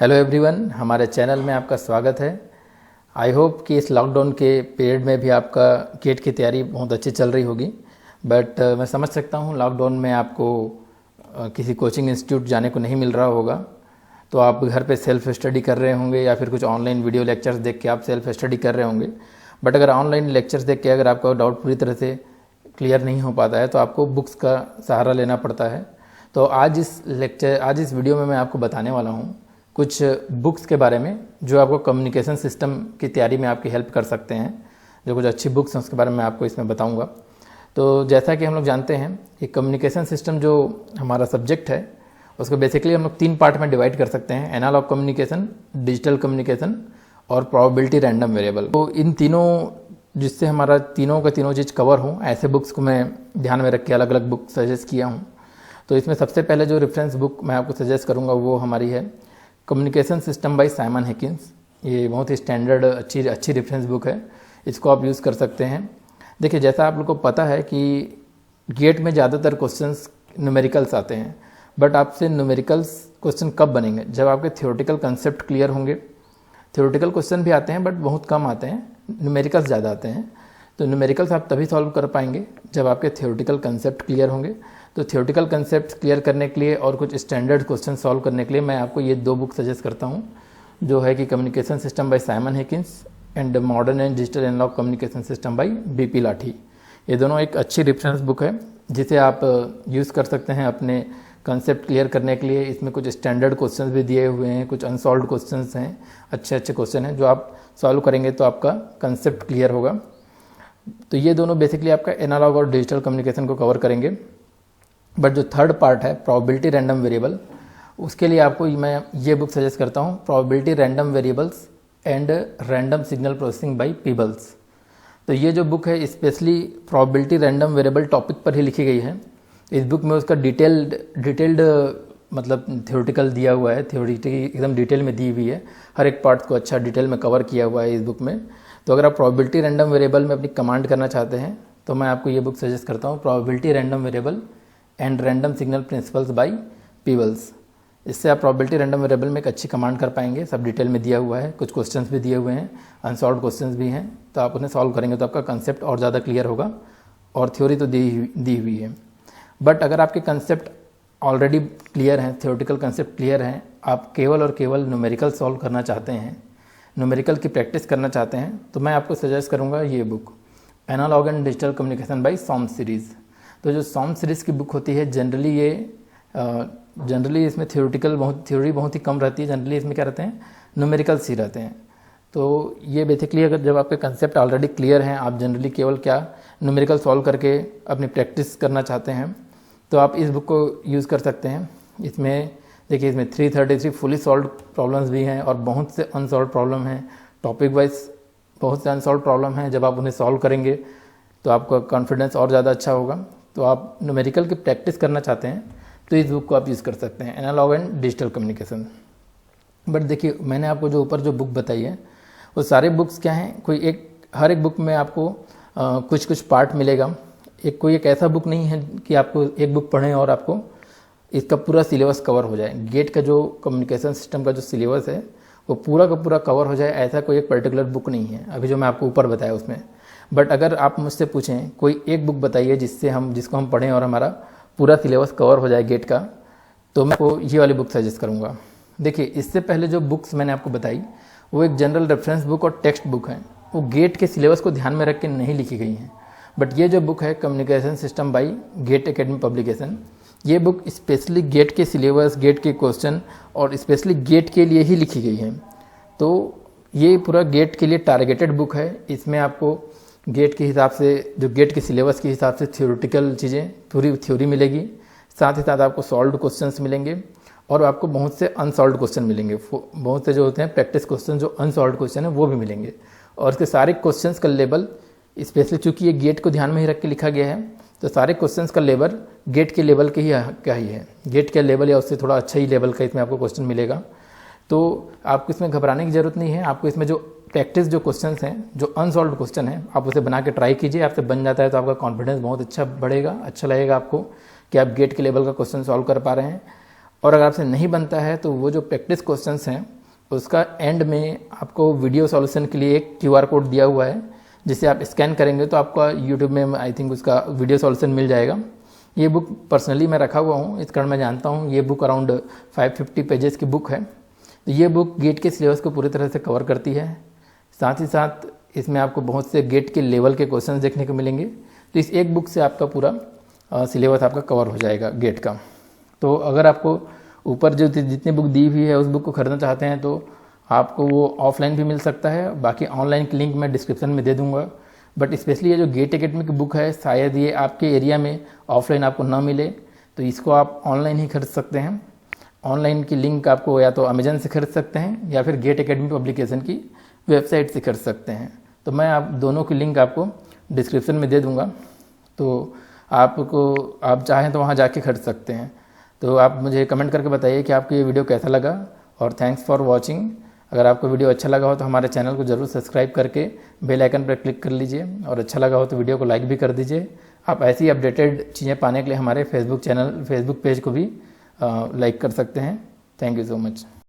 Hello everyone, हमारे channel में आपका स्वागत है। आई होप कि इस लॉकडाउन के पीरियड में भी आपका गेट की तैयारी बहुत अच्छी चल रही होगी। बट मैं समझ सकता हूँ लॉकडाउन में आपको किसी कोचिंग इंस्टीट्यूट जाने को नहीं मिल रहा होगा, तो आप घर पे सेल्फ स्टडी कर रहे होंगे या फिर कुछ ऑनलाइन वीडियो लेक्चर्स देख के आप सेल्फ स्टडी कर रहे होंगे। बट अगर ऑनलाइन लेक्चर्स देख के अगर आपका डाउट पूरी तरह से क्लियर नहीं हो पाता है तो आपको बुक्स का सहारा लेना पड़ता है। तो आज इस वीडियो में मैं आपको बताने वाला हूँ कुछ बुक्स के बारे में जो आपको कम्युनिकेशन सिस्टम की तैयारी में आपकी हेल्प कर सकते हैं। जो कुछ अच्छी बुक्स हैं उसके बारे में मैं आपको इसमें बताऊंगा। तो जैसा कि हम लोग जानते हैं कि कम्युनिकेशन सिस्टम जो हमारा सब्जेक्ट है उसको बेसिकली हम लोग 3 पार्ट में डिवाइड कर सकते हैं: एनालॉग कम्युनिकेशन, डिजिटल कम्युनिकेशन और प्रोबेबिलिटी रैंडम वेरिएबल। तो इन तीनों, जिससे हमारा तीनों का तीनों चीज़ कवर हो, ऐसे बुक्स को मैं ध्यान में रख के अलग अलग बुक सजेस्ट किया हूँ। तो इसमें सबसे पहले जो रेफरेंस बुक मैं आपको सजेस्ट करूँगा वो हमारी है कम्युनिकेशन सिस्टम बाय साइमन हिकिन्स। ये बहुत ही स्टैंडर्ड अच्छी रेफरेंस बुक है, इसको आप यूज़ कर सकते हैं। देखिए, जैसा आप लोग को पता है कि गेट में ज़्यादातर क्वेश्चंस न्यूमेरिकल्स आते हैं, बट आपसे न्यूमेरिकल्स क्वेश्चन कब बनेंगे? जब आपके थ्योरेटिकल कंसेप्ट क्लियर होंगे। थ्योरेटिकल क्वेश्चन भी आते हैं बट बहुत कम आते हैं, न्यूमेरिकल्स ज़्यादा आते हैं। तो न्यूमेरिकल्स आप तभी सॉल्व कर पाएंगे जब आपके थ्योरेटिकल कंसेप्ट क्लियर होंगे। तो थ्योरेटिकल कंसेप्ट क्लियर करने के लिए और कुछ स्टैंडर्ड क्वेश्चन सॉल्व करने के लिए मैं आपको ये 2 बुक सजेस्ट करता हूँ, जो है कि communication system by Simon Haykins and modern and digital analog communication system by BP Lathi. ये दोनों एक अच्छी रेफरेंस बुक है जिसे आप यूज़ कर सकते हैं अपने कंसेप्ट क्लियर करने के लिए। इसमें कुछ स्टैंडर्ड क्वेश्चन भी दिए हुए हैं, कुछ अनसॉल्व क्वेश्चन हैं, अच्छे क्वेश्चन हैं जो आप सॉल्व करेंगे तो आपका कंसेप्ट क्लियर होगा। तो ये दोनों बेसिकली आपका एनालॉग और डिजिटल कम्युनिकेशन को कवर करेंगे। बट जो थर्ड पार्ट है प्रोबेबिलिटी रैंडम वेरिएबल, उसके लिए आपको मैं ये बुक सजेस्ट करता हूँ, probability random variables and random signal processing by Peebles. तो ये जो बुक है specially probability random variable topic पर ही लिखी गई है। इस बुक में उसका डिटेल्ड मतलब थ्योरेटिकल दिया हुआ है, थ्योरेटिकल एकदम डिटेल में दी हुई है, हर एक पार्ट को अच्छा डिटेल में कवर किया हुआ है इस बुक में। तो अगर आप प्रोबेबिलिटी रैंडम वेरिएबल में अपनी कमांड करना चाहते हैं तो मैं आपको ये बुक सजेस्ट करता हूँ, probability random variable and random signal principles by Peebles. इससे आप प्रोबेबिलिटी रैंडम वेरिएबल में एक अच्छी कमांड कर पाएंगे। सब डिटेल में दिया हुआ है, कुछ क्वेश्चंस भी दिए हुए हैं, अनसॉल्व क्वेश्चंस भी हैं, तो आप उन्हें सॉल्व करेंगे तो आपका कंसेप्ट और ज़्यादा क्लियर होगा। और थ्योरी तो दी हुई है, बट अगर आपके कंसेप्ट ऑलरेडी क्लियर हैं, थ्योरेटिकल कंसेप्ट क्लियर हैं, आप केवल और केवल न्यूमेरिकल सॉल्व करना चाहते हैं, न्यूमेरिकल की प्रैक्टिस करना चाहते हैं, तो मैं आपको सजेस्ट करूँगा ये book, analog and digital communication by Schaum's series. तो जो सॉम्स सीरीज़ की बुक होती है जनरली इसमें थ्योरी बहुत ही कम रहती है। जनरली इसमें क्या रहते हैं, न्यूमेरिकल्स ही रहते हैं। तो ये बेसिकली अगर जब आपके कंसेप्ट ऑलरेडी क्लियर हैं, आप जनरली केवल क्या न्यूमेरिकल सॉल्व करके अपनी प्रैक्टिस करना चाहते हैं, तो आप इस बुक को यूज़ कर सकते हैं। इसमें देखिए, इसमें 333 फुली सॉल्व प्रॉब्लम्स भी हैं और बहुत से अनसॉल्व प्रॉब्लम हैं। टॉपिक वाइज बहुत से अनसॉल्व प्रॉब्लम हैं, जब आप उन्हें सॉल्व करेंगे तो आपका कॉन्फिडेंस और ज़्यादा अच्छा होगा। तो आप न्यूमेरिकल की प्रैक्टिस करना चाहते हैं तो इस बुक को आप यूज़ कर सकते हैं, analog and digital communication. But देखिए, मैंने आपको जो ऊपर जो बुक बताई है वो सारे बुक्स क्या हैं, हर एक बुक में आपको कुछ पार्ट मिलेगा। कोई एक ऐसा बुक नहीं है कि आपको एक बुक पढ़ें और आपको इसका पूरा सिलेबस कवर हो जाए। गेट का जो कम्युनिकेशन सिस्टम का जो सिलेबस है वो पूरा का पूरा कवर हो जाए, ऐसा कोई एक पर्टिकुलर बुक नहीं है अभी जो मैं आपको ऊपर बताया उसमें। बट अगर आप मुझसे पूछें कोई एक बुक बताइए जिसको हम पढ़ें और हमारा पूरा सिलेबस कवर हो जाए गेट का, तो मैं आपको ये वाली बुक सजेस्ट करूँगा। देखिए, इससे पहले जो बुक्स मैंने आपको बताई वो एक जनरल रेफरेंस बुक और टेक्स्ट बुक है, वो गेट के सिलेबस को ध्यान में रख के नहीं लिखी गई हैं। बट ये जो बुक है communication system by GATE academy publication, ये बुक स्पेशली गेट के सिलेबस, गेट के क्वेश्चन और स्पेशली गेट के लिए ही लिखी गई है। तो ये पूरा गेट के लिए टारगेटेड बुक है। इसमें आपको गेट के हिसाब से, जो गेट के सिलेबस के हिसाब से थ्योरेटिकल चीज़ें, पूरी थ्योरी मिलेगी, साथ ही साथ आपको सॉल्व्ड क्वेश्चंस मिलेंगे और आपको बहुत से अनसॉल्व्ड क्वेश्चन मिलेंगे। बहुत से जो होते हैं प्रैक्टिस क्वेश्चन, जो अनसॉल्व्ड क्वेश्चन है वो भी मिलेंगे। और इसके सारे क्वेश्चंस का लेवल, स्पेशली चूँकि ये गेट को ध्यान में ही रख के लिखा गया है, तो सारे क्वेश्चंस का लेवल गेट के लेवल के ही क्या ही है, गेट के लेवल या उससे थोड़ा अच्छा ही लेवल का इसमें आपको क्वेश्चन मिलेगा। तो आपको इसमें घबराने की ज़रूरत नहीं है। आपको इसमें जो प्रैक्टिस जो क्वेश्चंस हैं, जो अनसॉल्व्ड क्वेश्चन हैं, आप उसे बना के ट्राई कीजिए। आपसे बन जाता है तो आपका कॉन्फिडेंस बहुत अच्छा बढ़ेगा, अच्छा लगेगा आपको कि आप गेट के लेवल का क्वेश्चन सॉल्व कर पा रहे हैं। और अगर आपसे नहीं बनता है तो वो जो प्रैक्टिस क्वेश्चंस हैं उसका एंड में आपको वीडियो सॉल्यूशन के लिए एक QR कोड दिया हुआ है, जिसे आप स्कैन करेंगे तो आपका यूट्यूब में आई थिंक उसका वीडियो सॉल्यूशन मिल जाएगा। ये बुक पर्सनली मैं रखा हुआ हूँ, इस कारण मैं जानता हूँ। ये बुक अराउंड 550 पेजेस की बुक है। तो ये बुक गेट के सिलेबस को पूरी तरह से कवर करती है। साथ ही साथ इसमें आपको बहुत से गेट के लेवल के क्वेश्चन देखने को मिलेंगे। तो इस एक बुक से आपका पूरा सिलेबस आपका कवर हो जाएगा गेट का। तो अगर आपको ऊपर जो जितनी बुक दी हुई है उस बुक को खरीदना चाहते हैं तो आपको वो ऑफलाइन भी मिल सकता है। बाकी ऑनलाइन की लिंक मैं डिस्क्रिप्शन में दे दूंगा। बट स्पेशली ये जो गेट एकेडमी की बुक है, शायद ये आपके एरिया में ऑफलाइन आपको ना मिले, तो इसको आप ऑनलाइन ही खरीद सकते हैं। ऑनलाइन की लिंक आपको या तो अमेजन से खरीद सकते हैं या फिर गेट एकेडमी पब्लिकेशन की वेबसाइट से खरीद सकते हैं। तो मैं आप दोनों की लिंक आपको डिस्क्रिप्शन में दे दूँगा, तो आप चाहें तो वहाँ जाके खरीद सकते हैं। तो आप मुझे कमेंट करके बताइए कि आपको ये वीडियो कैसा लगा, और थैंक्स फॉर वॉचिंग। अगर आपको वीडियो अच्छा लगा हो तो हमारे चैनल को ज़रूर सब्सक्राइब करके बेल आइकन पर क्लिक कर लीजिए, और अच्छा लगा हो तो वीडियो को लाइक भी कर दीजिए। आप ऐसी अपडेटेड चीज़ें पाने के लिए हमारे फेसबुक पेज को भी लाइक कर सकते हैं। Thank you so much.